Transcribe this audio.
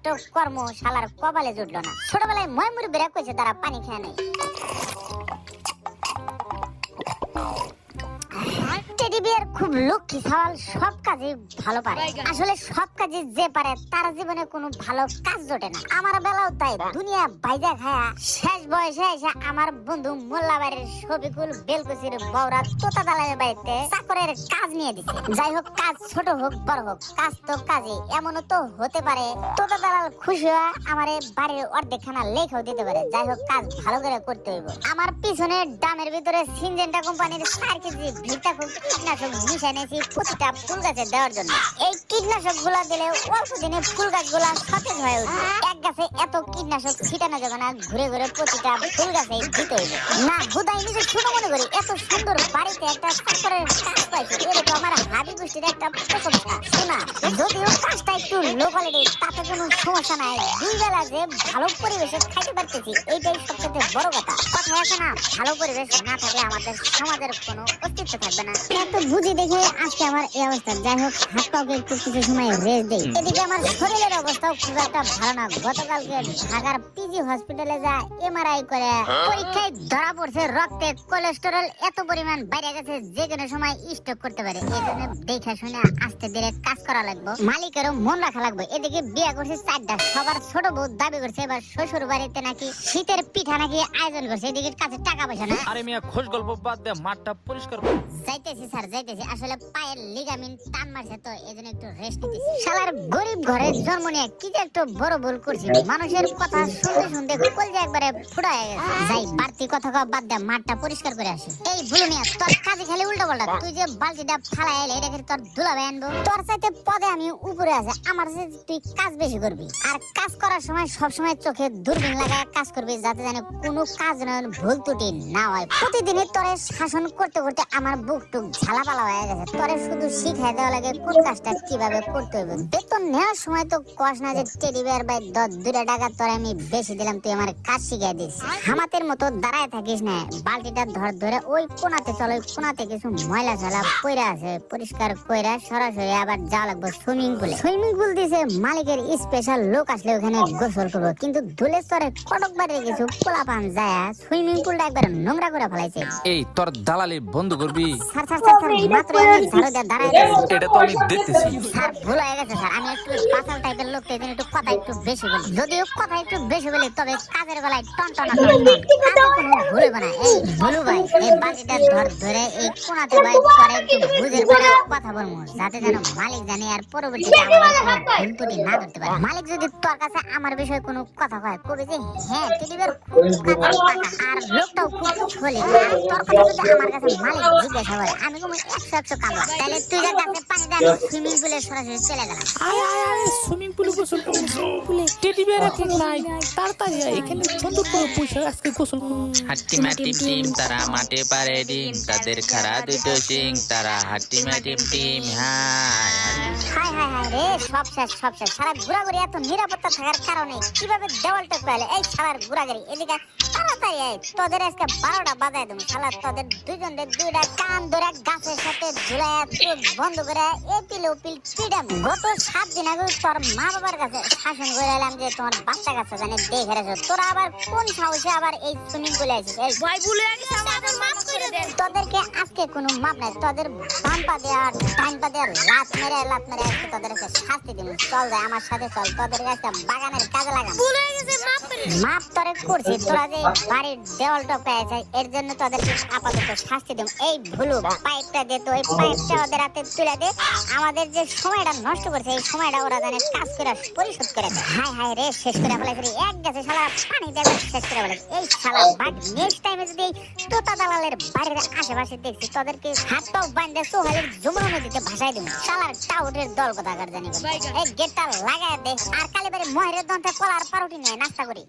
একটা কর্ম শালার কপালে জুটলো না। ছোটবেলায় ময়মুর বেরা কইছে তারা পানি খেয়ে নেই। টেডি বিয়ার খুব লক্ষ্মী সওয়াল, সব কাজে ভালো পারে। আসলে সব কাজে যে পারে তার জীবনে কোনো ভালো কাজ জোটে না। আমার বেলাও তাই। দুনিয়া বাইজা খায়া শেষ বয়সে এসে আমার বন্ধু মোল্লা বাড়ির শফিকুল বেলকুচির বউরা তোতা দালালের বাড়িতে চাকরের কাজ নিয়ে দিছে। যাই হোক, কাজ ছোট হোক বড় হোক, কাজ তো কাজে। এমনও তো হতে পারে তোতা দালাল খুশি হয়ে আমার বাড়ির অর্ধেক খানা লেখাও দিতে পারে। যাই হোক, কাজ ভালো করে করতে হইব। আমার পিছনে ডামের ভিতরে সিনজেন্টা কোম্পানির 4 কেজি ভিটাকুল কীটনাশক মিশাই নিয়েছি প্রতিটা ফুল গাছে দেওয়ার জন্য। এই কীটনাশক গুলা দিলে অল্প দিনে ফুল গাছ গুলা সতেজ হয়ে উঠবে। এক গাছে এত কীটনাশক ছিটানো যাবে না, ঘুরে ঘুরে প্রতিটা ফুল গাছে দিতে হইবে না। হুদাই নিজে ছোট মনে করি এত সুন্দর বাড়িতে একটা চাকরের কাজ পাইছি, এটা তো আমার হাবি গোষ্ঠীর একটা প্রশংসা। শোনা, যদিও কাজটা একটু লো কোয়ালিটির, তাতে কোনো সমস্যা নাই। 2 বেলা যে ভালো পরিবেশে খাইতে পারতেছি, এইটাই সবচেয়ে বড় কথা। কথা আছে না, ভালো পরিবেশ না থাকলে আমাদের সমাজের কোনো অস্তিত্ব থাকবে না। তো বুঝি দেখে আজকে আমার এই অবস্থা। যাই হোক, হাত পাকে একটু কিছু সময় রেস্ট দেই। এদিকে আমার শরীরের অবস্থাও খুব একটা ভালো না। গতকালকে ঢাকার পিজি হসপিটালে যা এমআরআই করে পরীক্ষায় ধরা পড়ছে রক্তে কোলেস্টেরল এত পরিমাণ বাইরে গেছে যে কোনো সময় স্ট্রোক করতে পারে। এই জন্য দেখে শুনে আস্তে ধীরে কাজ করা লাগবে, মালিকেরও মন রাখা লাগবে। এদিকে বিয়ে করছে 4টা, সবার ছোট বউ দাবি করছে এবার শ্বশুর বাড়িতে নাকি শীতের পিঠা নাকি আয়োজন করছে। এদিকে কাছে টাকা পয়সা না। আরে মিয়া, খোশ গল্প বাদ দে, মাঠটা পরিষ্কার কর। যাইতেছি স্যার, যাইতেছি। আসলে পায়ের লিগামেন্ট টান মারছে তো এজন্য একটু রেস্ট নিতেছি। শালার গরিব ঘরে জন্ম নিয়ে কি যে একটু বড় ভুল করছি। মানুষের কথা শুনতে শুনতে কলজা একবারে ফুটা হয়ে গেছে। যাই, বাড়তি কথা কওয়া বাদ দে, মাঠটা পরিষ্কার করে আসি। এই ভুলু মিয়া, তোর কাজে খালি উল্টা পাল্টা। তুই যে বালতিটা ফালাই এলে এটা তোর দুলাভাই আনবো। তোর চাইতে পদে আমি উপরে আছে, আমার সাথে তুই কাজ বেশি করবি। আর কাজ করার সময় সবসময় চোখে দূরবীন লাগায় কাজ করবি, যাতে জানে কোনো কাজ না ভুল ত্রুটি না হয়। প্রতিদিনই তোরে শাসন করতে করতে আমার বুক টুক ঝালাপালা হয়ে গেছে। তোরে শুধু শিখাই দেওয়া লাগে কোন কাজটা কিভাবে করতে হবে। বেতন নেওয়ার সময় তো কস না যে টেডি বিয়ার বাই 2 টাকা তোরে আমি বেশি দিলাম, তুই আমার কাজ শিখাই দিস। হামাতের মতো দাঁড়ায় থাকিস না, বালতিটা ধরে ওই কোনাতে চল। ওই কোনাতে কিছু ময়লা ঝালা পইরা আছে, পরিষ্কার কইরা সরাসরি আবার যাওয়া লাগবে সুইমিং পুলে। সুইমিং পুল দিছে মালিকের স্পেশাল লোক আসলে ওখানে গোসল করবো, কিন্তু ধুলে স্তরে কটক বাড়ির কিছু পোলাপান যায় সুইমিং পুলটা একবার নোংরা করে ফেলাইছে। এই তোর দালালি বন্ধ করবি। স্যার স্যার স্যার, মাত্র আমি ঝাড়ু দিয়ে দাঁড়ায় আছি। এটা তো আমি দেখতেছি। স্যার, ভুল হয়ে গেছে স্যার। আমি একটু বাচাল টাইপের লোক, তাই একটু কথা একটু বেশি বলি। যদিও কথা একটু বেশি বলি, তবে কাজের গলায় টনটনা কোনো ভুল হবে না। এই ভুলু ভাই, এই বাজিটা ধরে এই কোনাতে ভাই করে একটু বুঝে করে কথা বলবো, যাতে যেন মালিক জানে আর পরবর্তীতে আমার কোনো ভুল ত্রুটি না ধরতে পারে। মালিক যদি তোর কাছে আমার বিষয়ে কোনো কথা কয়, কবি যে হ্যাঁ টেডিবের খুব কাজের পাকা আর লোকটাও খুব ছলি। আর তোর কথা যদি আমার কাছে মালিক জিজ্ঞাসা করে, আমি কোনো 100 কাম। তাহলে তুই যা কাছে পানি দে, আমি সুইমিং পুলে সরাসরি চলে গেলাম। আরে সুইমিং পুলে গোসল করবো, সুইমিং পুলে টেডি বিয়ার এখন নাই। তাড়াতাড়ি আয়, এখানে সুন্দর করে পয়সা আজকে গোসল করবো। হাট্টি মাটিম টিম তারা মাঠে পারে ডিম, তাদের খাড়া দুটো সিং, তারা হাট্টি মাটিম টিম। হাই হাই হাই হাই রে, সব শেষ সব শেষ। সারা ঘোরাঘুরি এত নিরাপত্তা থাকার কারণে কিভাবে দেওয়ালটা পেলে? এই শালার ঘোরাঘুরি এদিকে তাড়াতাড়ি আয়, তোদের আজকে 12টা বাজায় দেবো। শালা তোদের দুইজনের 2টা কান ধরে গাছের সাথে ঝুলাইয়া চোখ বন্ধ করে এপিল ওপিল পিডাম। গত 7 দিন আগে তোর মা বাবার কাছে শাসন করে এলাম যে তোমার বাচ্চা কাছে জানে দেখে রেখো। তোরা আবার কোন সাহসে আবার এই সুইমিং পুলে আসিস? এই ভাই ভুলে গেছে, আমাদের মাফ করে দেন। তোদেরকে আজকে কোনো মাপ নাই। তোদের বাম পা দিয়ে আর ডান পা দিয়ে লাত মেরে আজকে তোদের শাস্তি দিন। চল যায় আমার সাথে চল, তোদের কাছে বাগানের কাজে লাগাম। ভুলে গেছে, মাফ করে দেন। মাপ তোরে করছি, তোরা যে বাড়ির দেওয়ালটা পেয়েছে এর জন্য তোদেরকে আপাতত শাস্তি দিম। এই ভুলু পাইপটা দে তো, এই পাইপটা ওদের হাতে তুলে দে। আমাদের যে সময়টা নষ্ট করছে এই সময়টা ওরা জানে কাজ করে পরিশোধ করে দেয়। হাই হাই রে, শেষ করে ফেলেছে। এক গেছে শালা পানি দেবে, শেষ করে ফেলেছে। এই শালা বাট নেক্সট টাইমে যদি তোতা দালালের বাড়ির আশেপাশে দেখছি, তোদেরকে হাত পাও বাঁধে সোহালের যমুনা নদীতে ভাসাই দেবো। শালার টাউটের দল কোথাকার জানি। এই গেটটা লাগায় দে, আর কালীবাড়ি মহের দন্তে কলার পারুটি নিয়ে নাস্তা করি।